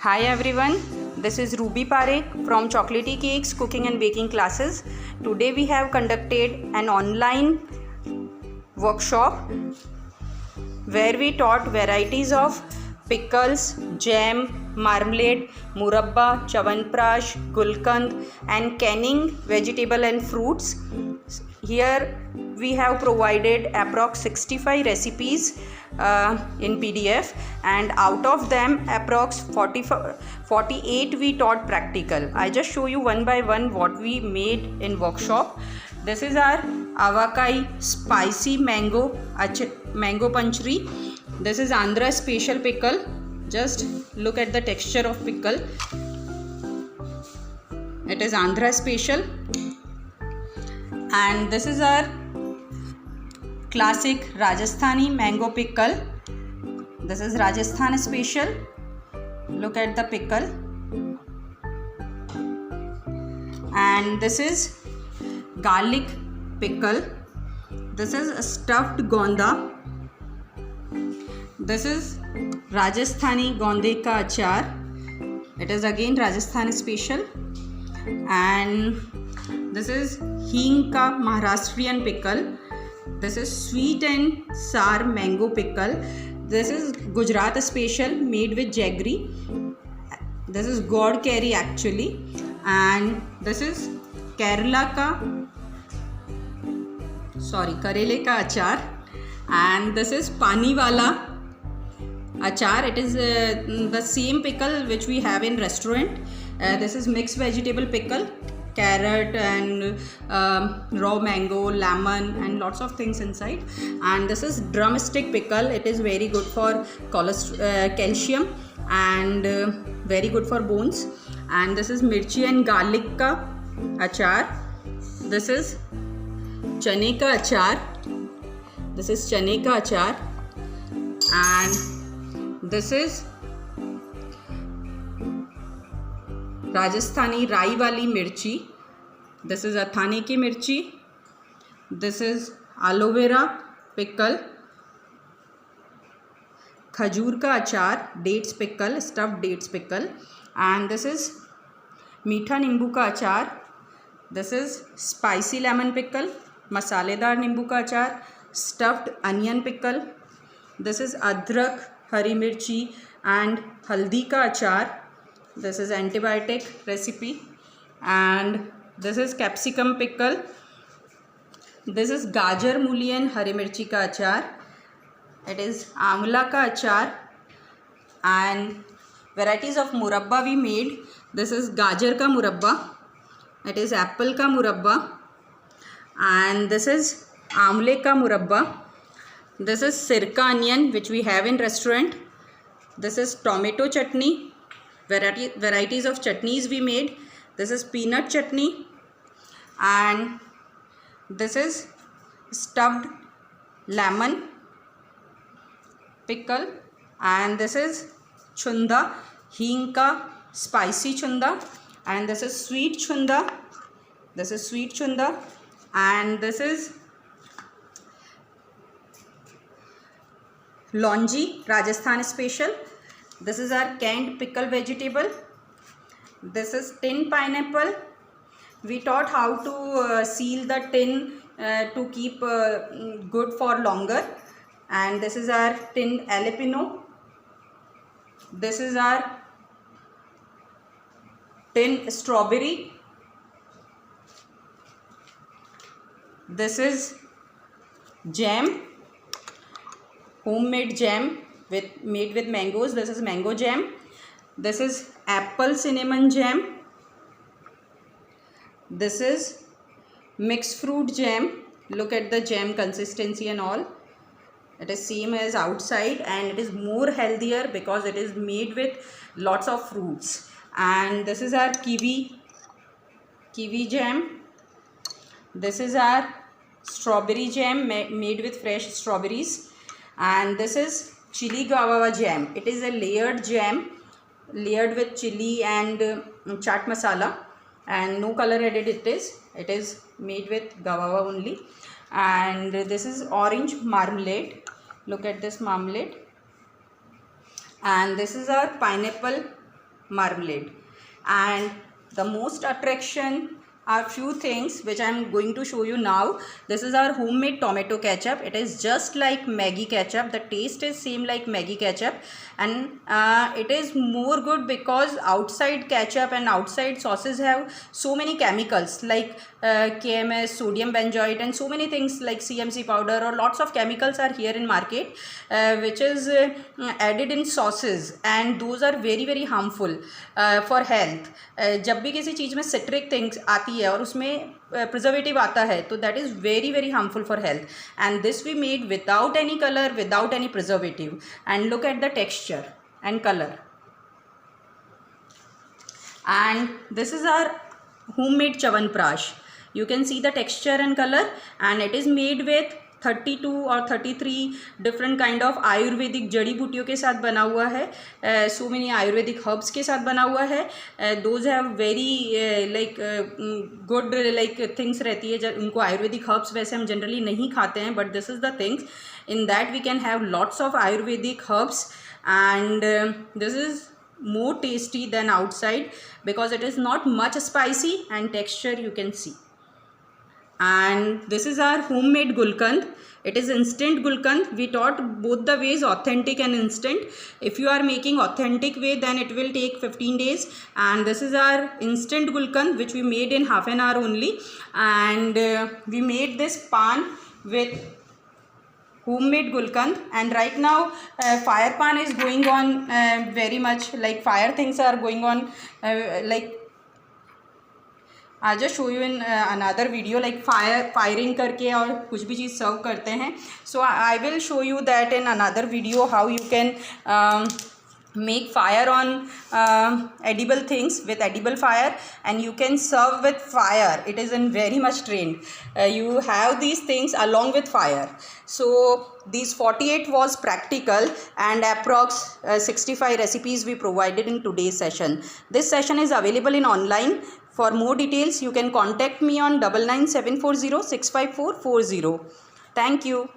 Hi everyone, this is Ruby Parekh from Chocolatey Cakes Cooking and Baking Classes. Today we have conducted an online workshop where we taught varieties of pickles, jam, marmalade, murabba, chawanprash, gulkand and canning vegetable and fruits. Here we have provided approx 65 recipes in PDF, and out of them approx 48 we taught practical. I just show you one by one what we made in workshop. This is our avakai spicy mango panchri. This is Andhra special pickle. Just look at the texture of pickle. It is Andhra special. And this is our classic Rajasthani mango pickle. This is Rajasthan special. Look at the pickle. And this is garlic pickle. This is stuffed gonda. This is Rajasthani gonde ka achar. It is again Rajasthan special. And this is hing ka Maharashtrian pickle. This is sweet and sour mango pickle. This is Gujarat special made with jaggery. This is god curry actually. And this is Karele ka achar. And this is pani wala achar. It is the same pickle which we have in restaurant. This is mixed vegetable pickle, carrot and raw mango, lemon and lots of things inside. And this is drumstick pickle. It is very good for calcium and very good for bones. And this is mirchi and garlic ka achar. This is chane ka achar. This is chane ka achar. And this is Rajasthani rai wali mirchi. This is athane ki mirchi. This is aloe vera pickle. Khajur ka achar, dates pickle, stuffed dates pickle. And this is meetha nimbu ka achar. This is spicy lemon pickle, masaledar nimbu ka achar, stuffed onion pickle. This is adrak, hari mirchi and haldi ka achar. This is antibiotic recipe. And this is capsicum pickle. This is gajar, mooli and hari mirchi ka achar. It is amla ka achar. And varieties of murabba we made. This is gajar ka murabba. It is apple ka murabba. And this is amle ka murabba. This is sirka onion which we have in restaurant. This is tomato chutney. Varieties of chutneys we made. This is peanut chutney. And this is stuffed lemon pickle. And this is chunda, hing ka spicy chunda. And this is sweet chunda. This is sweet chunda. And this is longi, Rajasthan special. This is our canned pickle vegetable. This is tin pineapple. We taught how to seal the tin to keep good for longer. And this is our tin jalapeno. This is our tin strawberry. This is jam, homemade jam made with mangoes. This is mango jam. This is apple cinnamon jam. This is mixed fruit jam. Look at the jam consistency and all. It is same as outside, and it is more healthier because it is made with lots of fruits. And this is our kiwi jam. This is our strawberry jam made with fresh strawberries. And this is chili guava jam. It is a layered jam, layered with chili and chaat masala, and no color added it is. It is made with guava only. And this is orange marmalade. Look at this marmalade. And this is our pineapple marmalade. And the most attraction are few things which I am going to show you now. This is our homemade tomato ketchup. It is just like Maggi ketchup. The taste is same like Maggi ketchup, and it is more good because outside ketchup and outside sauces have so many chemicals like KMS, sodium benzoate, and so many things like CMC powder, or lots of chemicals are here in market which is added in sauces, and those are very very harmful for health. जब भी किसी चीज़ में citric things आती है और उसमें preservative आता है तो that is very very harmful for health. And this we made without any colour, without any preservative. And look at the texture and colour. And this is our homemade Chyawanprash. You can see the texture and color, and it is made with 32 or 33 different kind of Ayurvedic जड़ी बूटियों के साथ बना हुआ है. So many Ayurvedic herbs के साथ बना हुआ है. Those have very like good like things रहती है. उनको आयुर्वेदिक हर्ब्स वैसे हम जनरली नहीं खाते हैं, but this is the things in that we can have lots of Ayurvedic herbs, and this is more tasty than outside because it is not much spicy, and texture you can see. And this is our homemade gulkand. It is instant gulkand. We taught both the ways, authentic and instant. If you are making authentic way, then it will take 15 days, and this is our instant gulkand which we made in half an hour only. And we made this pan with homemade gulkand, and right now fire pan is going on very much, like fire things are going on like I'll just show you in another video, like firing करके और कुछ भी चीज़ सर्व करते हैं. So I will show you that in another video how you can make fire on edible things with edible fire, and you can serve with fire. It is in very much trained. You have these things along with fire. So these 48 was practical, and approx 65 recipes we provided in today's session. This session is available in online. For more details you can contact me on 99740 65440. Thank you.